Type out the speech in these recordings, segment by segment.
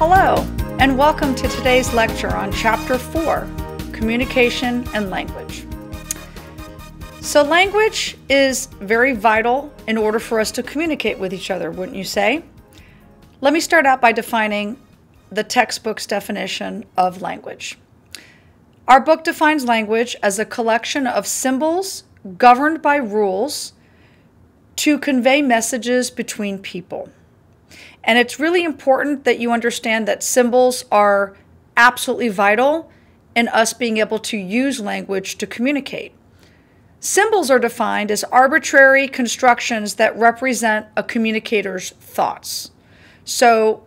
Hello, and welcome to today's lecture on Chapter 4, Communication and Language. So language is very vital in order for us to communicate with each other, wouldn't you say? Let me start out by defining the textbook's definition of language. Our book defines language as a collection of symbols governed by rules to convey messages between people. And it's really important that you understand that symbols are absolutely vital in us being able to use language to communicate. Symbols are defined as arbitrary constructions that represent a communicator's thoughts. So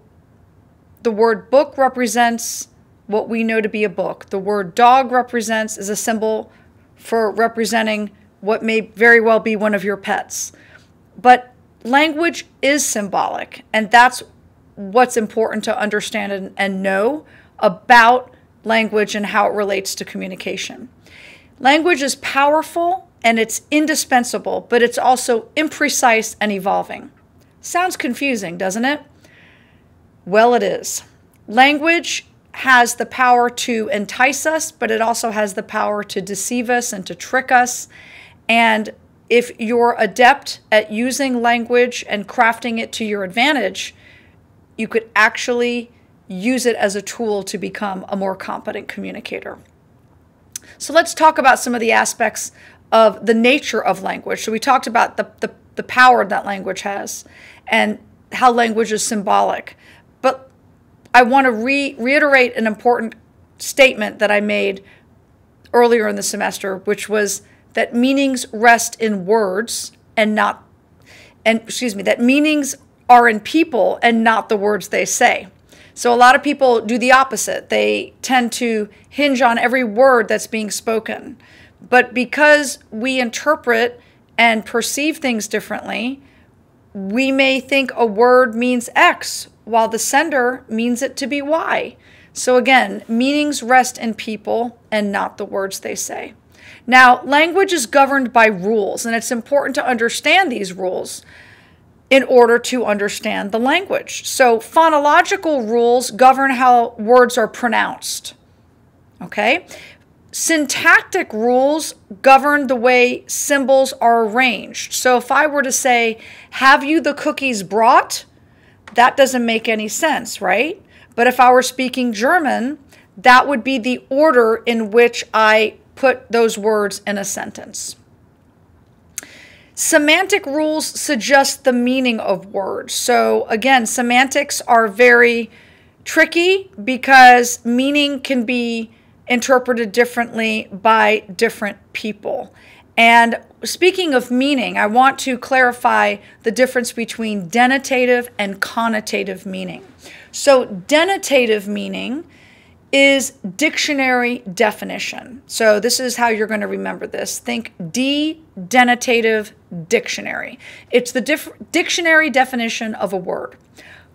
the word book represents what we know to be a book. The word dog is a symbol for representing what may very well be one of your pets. But language is symbolic, and that's what's important to understand and know about language and how it relates to communication. Language is powerful and it's indispensable, but it's also imprecise and evolving. Sounds confusing, doesn't it? Well, it is. Language has the power to entice us, but it also has the power to deceive us and to trick us. And if you're adept at using language and crafting it to your advantage, you could actually use it as a tool to become a more competent communicator. So let's talk about some of the aspects of the nature of language. So we talked about the power that language has and how language is symbolic. But I want to reiterate an important statement that I made earlier in the semester, which was that meanings rest in words that meanings are in people and not the words they say. So a lot of people do the opposite. They tend to hinge on every word that's being spoken. But because we interpret and perceive things differently, we may think a word means X while the sender means it to be Y. So again, meanings rest in people and not the words they say. Now, language is governed by rules, and it's important to understand these rules in order to understand the language. So phonological rules govern how words are pronounced, okay? Syntactic rules govern the way symbols are arranged. So if I were to say, "Have you the cookies brought?" that doesn't make any sense, right? But if I were speaking German, that would be the order in which I put those words in a sentence. Semantic rules suggest the meaning of words. So again, semantics are very tricky because meaning can be interpreted differently by different people. And speaking of meaning, I want to clarify the difference between denotative and connotative meaning. So denotative meaning is dictionary definition. So this is how you're going to remember this. Think de-denotative dictionary. It's the dictionary definition of a word.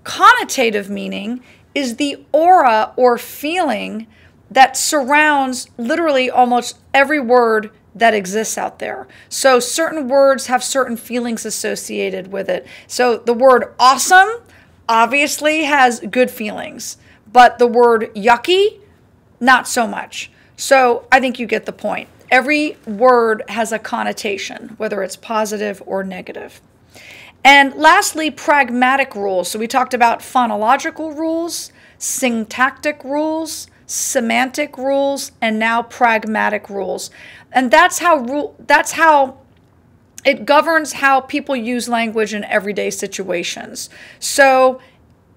Connotative meaning is the aura or feeling that surrounds literally almost every word that exists out there. So certain words have certain feelings associated with it. So the word awesome obviously has good feelings, but the word yucky, not so much. So I think you get the point. Every word has a connotation, whether it's positive or negative. And lastly, pragmatic rules. So we talked about phonological rules, syntactic rules, semantic rules, and now pragmatic rules. And that's how it governs how people use language in everyday situations. So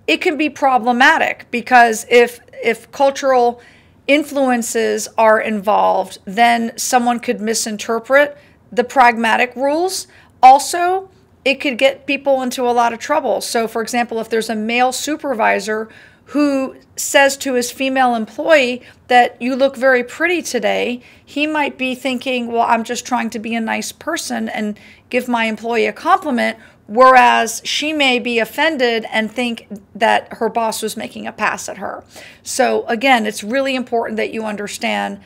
it can be problematic because if cultural influences are involved, then someone could misinterpret the pragmatic rules. Also, it could get people into a lot of trouble. So for example, if there's a male supervisor who says to his female employee that you look very pretty today, he might be thinking, well, I'm just trying to be a nice person and give my employee a compliment, whereas she may be offended and think that her boss was making a pass at her. So again, it's really important that you understand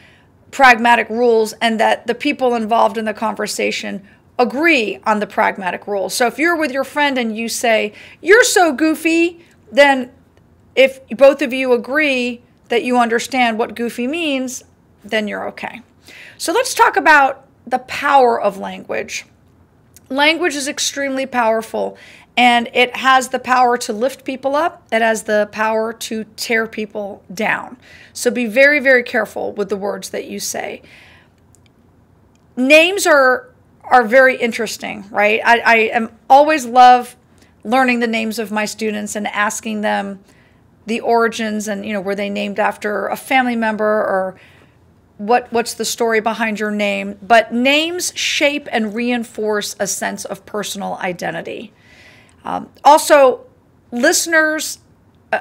pragmatic rules and that the people involved in the conversation agree on the pragmatic rules. So if you're with your friend and you say, "You're so goofy," then if both of you agree that you understand what goofy means, then you're okay. So let's talk about the power of language. Language is extremely powerful, and it has the power to lift people up. It has the power to tear people down. So be very, very careful with the words that you say. Names are very interesting, right? I am always love learning the names of my students and asking them the origins and, were they named after a family member, or what's the story behind your name. But names shape and reinforce a sense of personal identity. Also, listeners,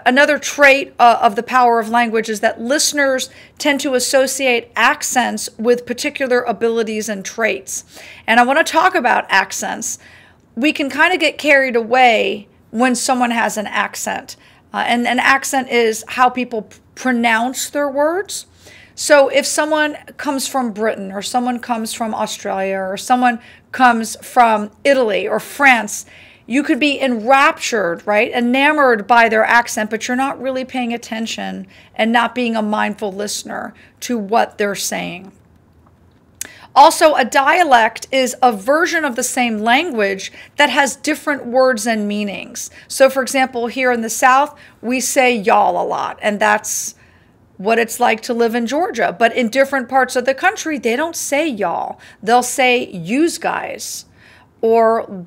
another trait of the power of language is that listeners tend to associate accents with particular abilities and traits. And I want to talk about accents. We can kind of get carried away when someone has an accent. And an accent is how people pronounce their words. So if someone comes from Britain, or someone comes from Australia, or someone comes from Italy or France, you could be enraptured, right? Enamored by their accent, but you're not really paying attention and not being a mindful listener to what they're saying. Also, a dialect is a version of the same language that has different words and meanings. So for example, here in the South, we say y'all a lot, and that's what it's like to live in Georgia. But in different parts of the country, they don't say y'all. They'll say yous guys, or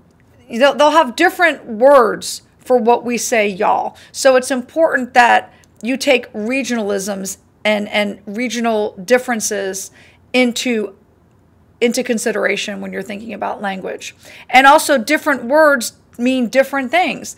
they'll have different words for what we say y'all. So it's important that you take regionalisms and regional differences into consideration when you're thinking about language. And also, different words mean different things.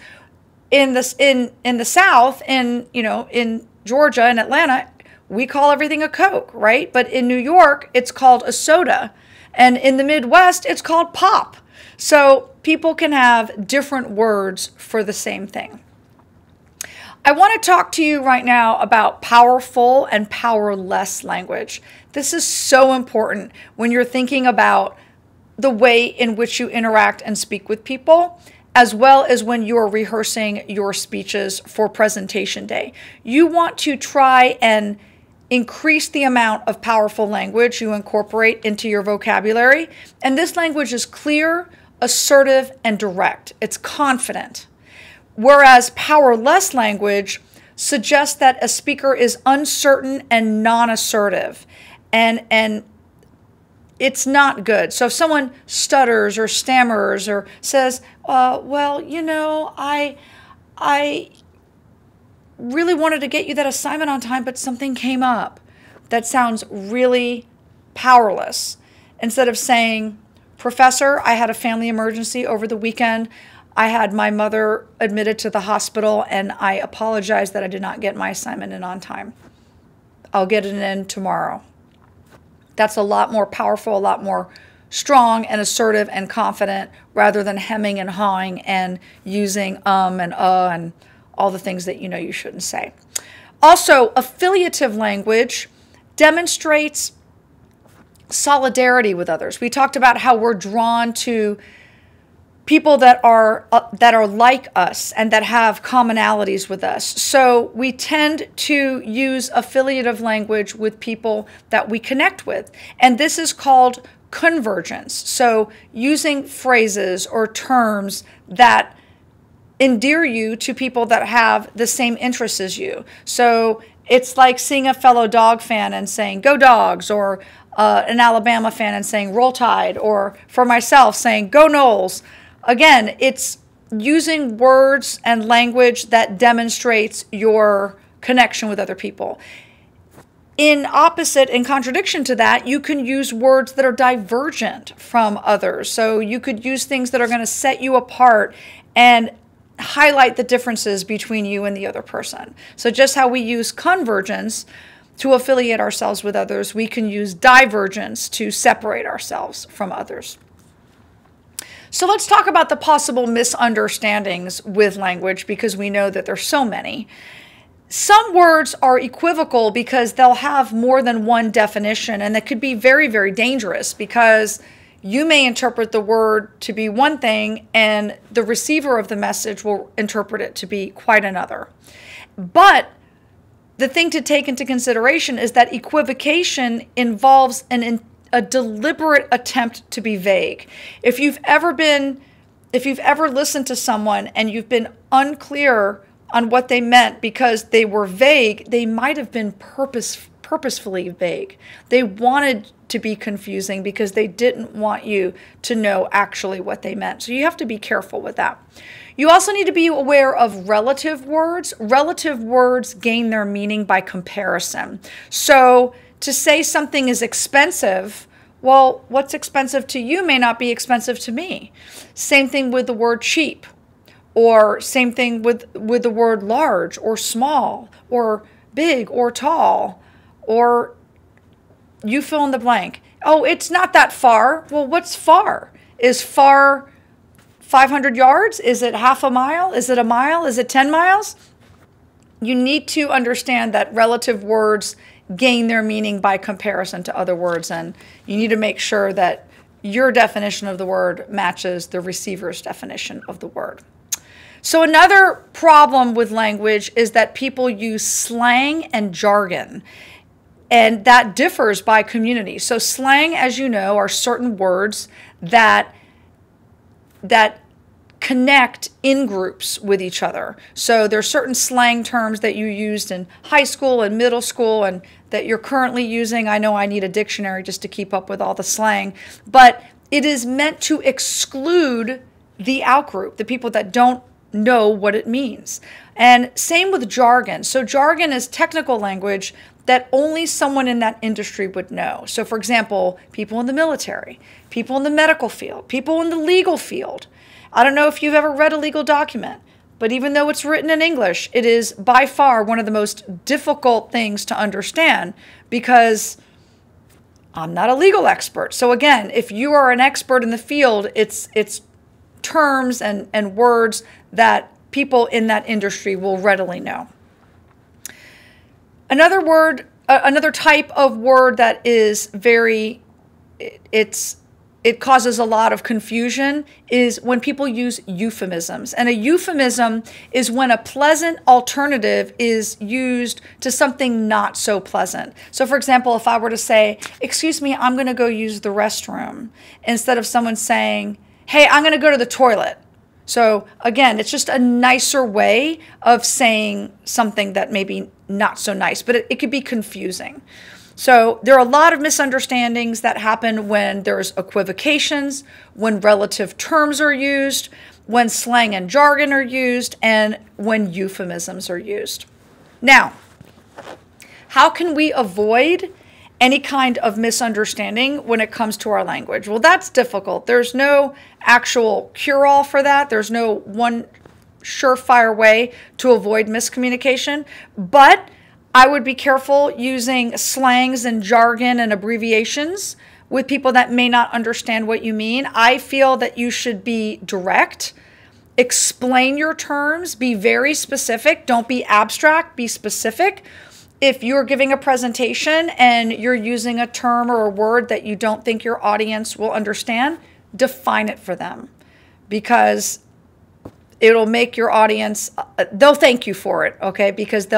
In the South, in Georgia and Atlanta, we call everything a Coke, right? But in New York, it's called a soda. And in the Midwest, it's called pop. So people can have different words for the same thing. I want to talk to you right now about powerful and powerless language. This is so important when you're thinking about the way in which you interact and speak with people, as well as when you're rehearsing your speeches for presentation day. You want to try and increase the amount of powerful language you incorporate into your vocabulary. And this language is clear, assertive, and direct. It's confident. Whereas powerless language suggests that a speaker is uncertain and non-assertive. And it's not good. So if someone stutters or stammers or says, well, I really wanted to get you that assignment on time, but something came up, that sounds really powerless. Instead of saying, Professor, I had a family emergency over the weekend. I had my mother admitted to the hospital, and I apologize that I did not get my assignment in on time. I'll get it in tomorrow. That's a lot more powerful, a lot more strong and assertive and confident, rather than hemming and hawing and using and all the things that you shouldn't say. Also, affiliative language demonstrates solidarity with others. We talked about how we're drawn to people that are like us and that have commonalities with us. So we tend to use affiliative language with people that we connect with. And this is called convergence. So using phrases or terms that endear you to people that have the same interests as you. So it's like seeing a fellow dog fan and saying, go dogs, or an Alabama fan and saying, roll tide, or for myself saying, go Noles. Again, it's using words and language that demonstrates your connection with other people. In contradiction to that, you can use words that are divergent from others. So you could use things that are going to set you apart and highlight the differences between you and the other person. So just how we use convergence to affiliate ourselves with others, we can use divergence to separate ourselves from others. So let's talk about the possible misunderstandings with language, because we know that there's so many. Some words are equivocal because they'll have more than one definition, and that could be very, very dangerous, because you may interpret the word to be one thing and the receiver of the message will interpret it to be quite another. But the thing to take into consideration is that equivocation involves a deliberate attempt to be vague. If you've ever listened to someone and you've been unclear on what they meant because they were vague, they might have been purposefully vague. They wanted to be confusing because they didn't want you to know actually what they meant. So you have to be careful with that. You also need to be aware of relative words. Relative words gain their meaning by comparison. So to say something is expensive, well, what's expensive to you may not be expensive to me. Same thing with the word cheap, or same thing with the word large or small or big or tall, or you fill in the blank. Oh, it's not that far. Well, what's far? Is far 500 yards? Is it half a mile? Is it a mile? Is it 10 miles? You need to understand that relative words gain their meaning by comparison to other words, and you need to make sure that your definition of the word matches the receiver's definition of the word. So another problem with language is that people use slang and jargon, and that differs by community. So slang, as you know, are certain words that connect in groups with each other. So there's certain slang terms that you used in high school and middle school and that you're currently using. I know I need a dictionary just to keep up with all the slang, but it is meant to exclude the outgroup, the people that don't know what it means. And same with jargon. So jargon is technical language that only someone in that industry would know. So for example, people in the military, people in the medical field, people in the legal field. I don't know if you've ever read a legal document, but even though it's written in English, it is by far one of the most difficult things to understand because I'm not a legal expert. So again, if you are an expert in the field, it's terms and words that people in that industry will readily know. Another type of word that is it causes a lot of confusion is when people use euphemisms. And a euphemism is when a pleasant alternative is used to something not so pleasant. So for example, if I were to say, excuse me, I'm going to go use the restroom, instead of someone saying, hey, I'm going to go to the toilet. So again, it's just a nicer way of saying something that maybe not so nice, but it could be confusing. So there are a lot of misunderstandings that happen when there's equivocations, when relative terms are used, when slang and jargon are used, and when euphemisms are used. Now, how can we avoid any kind of misunderstanding when it comes to our language? Well, that's difficult. There's no actual cure-all for that. There's no one surefire way to avoid miscommunication, but I would be careful using slangs and jargon and abbreviations with people that may not understand what you mean. I feel that you should be direct, explain your terms, be very specific. Don't be abstract, be specific. If you're giving a presentation and you're using a term or a word that you don't think your audience will understand, define it for them, because it'll make your audience, they'll thank you for it, okay? Because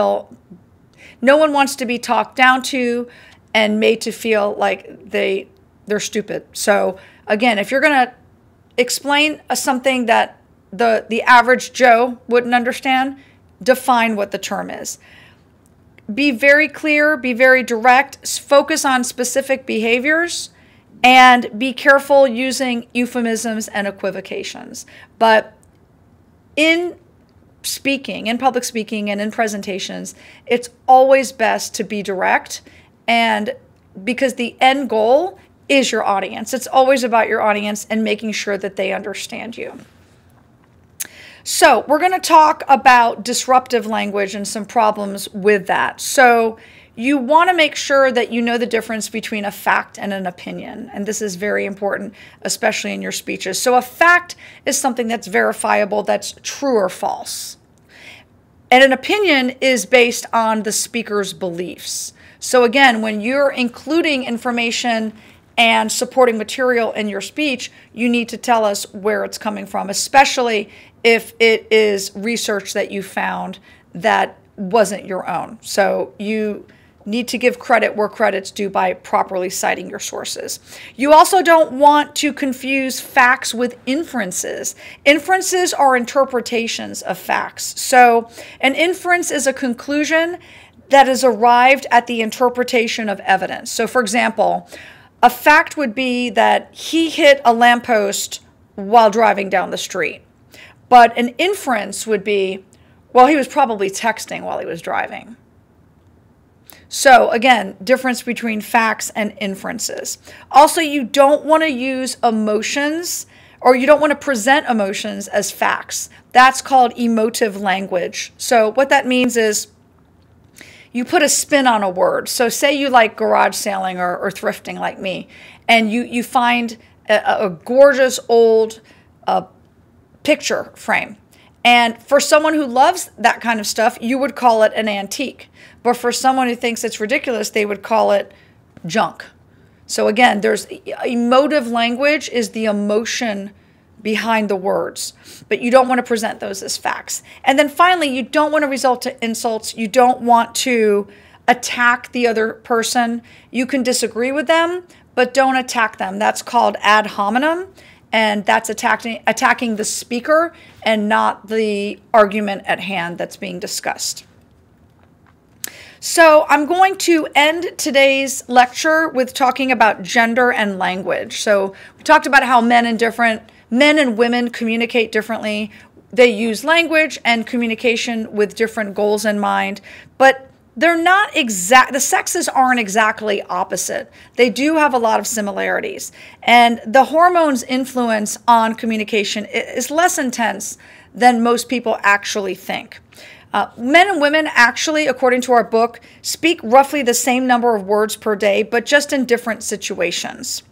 no one wants to be talked down to and made to feel like they're stupid. So again, if you're going to explain something that the average Joe wouldn't understand, define what the term is. Be very clear, be very direct, focus on specific behaviors, and be careful using euphemisms and equivocations. But in speaking, in public speaking and in presentations, it's always best to be direct, and because the end goal is your audience. It's always about your audience and making sure that they understand you. So we're going to talk about disruptive language and some problems with that. So you want to make sure that you know the difference between a fact and an opinion. And this is very important, especially in your speeches. So a fact is something that's verifiable, that's true or false. And an opinion is based on the speaker's beliefs. So again, when you're including information and supporting material in your speech, you need to tell us where it's coming from, especially if it is research that you found that wasn't your own. So you need to give credit where credit's due by properly citing your sources. You also don't want to confuse facts with inferences. Inferences are interpretations of facts. So an inference is a conclusion that is arrived at the interpretation of evidence. So for example, a fact would be that he hit a lamppost while driving down the street. But an inference would be, well, he was probably texting while he was driving. So again, difference between facts and inferences. Also, you don't want to use emotions, or you don't want to present emotions as facts. That's called emotive language. So what that means is you put a spin on a word. So say you like garage sailing or thrifting like me, and you find a gorgeous old picture frame. And for someone who loves that kind of stuff, you would call it an antique. But for someone who thinks it's ridiculous, they would call it junk. So again, there's emotive language is the emotion behind the words, but you don't want to present those as facts. And then finally, you don't want to resort to insults. You don't want to attack the other person. You can disagree with them, but don't attack them. That's called ad hominem. And that's attacking the speaker and not the argument at hand that's being discussed. So I'm going to end today's lecture with talking about gender and language. So we talked about how men and women communicate differently. They use language and communication with different goals in mind, but they're not the sexes aren't exactly opposite. They do have a lot of similarities. And the hormones' influence on communication is less intense than most people actually think. Men and women actually, according to our book, speak roughly the same number of words per day, but just in different situations.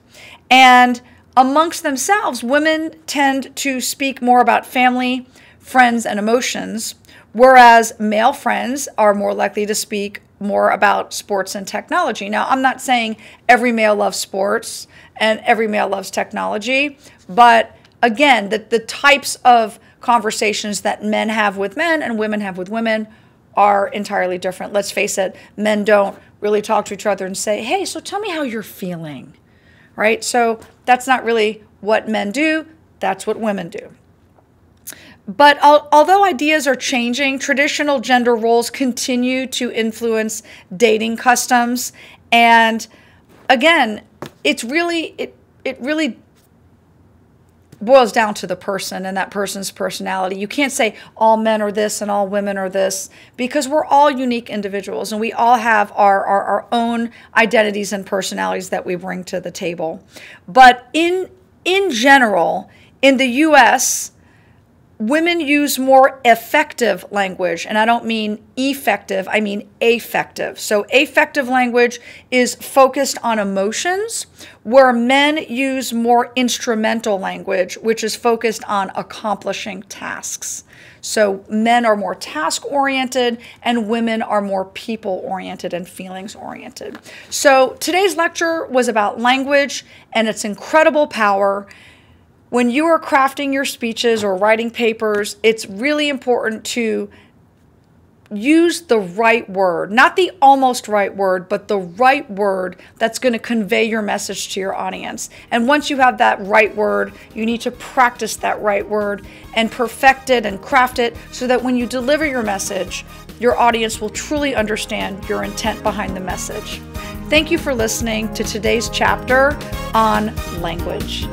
And amongst themselves, women tend to speak more about family, friends, and emotions, whereas male friends are more likely to speak more about sports and technology. Now, I'm not saying every male loves sports and every male loves technology, but again, the types of conversations that men have with men and women have with women are entirely different. Let's face it, men don't really talk to each other and say, hey, so tell me how you're feeling, right? So that's not really what men do. That's what women do. But although ideas are changing, traditional gender roles continue to influence dating customs. And again, it really boils down to the person and that person's personality. You can't say all men are this and all women are this, because we're all unique individuals and we all have our own identities and personalities that we bring to the table. But in general, in the US, women use more effective language, and I don't mean effective, I mean affective. So affective language is focused on emotions, where men use more instrumental language, which is focused on accomplishing tasks. So men are more task-oriented and women are more people-oriented and feelings-oriented. So today's lecture was about language and its incredible power. When you are crafting your speeches or writing papers, it's really important to use the right word, not the almost right word, but the right word that's going to convey your message to your audience. And once you have that right word, you need to practice that right word and perfect it and craft it so that when you deliver your message, your audience will truly understand your intent behind the message. Thank you for listening to today's chapter on language.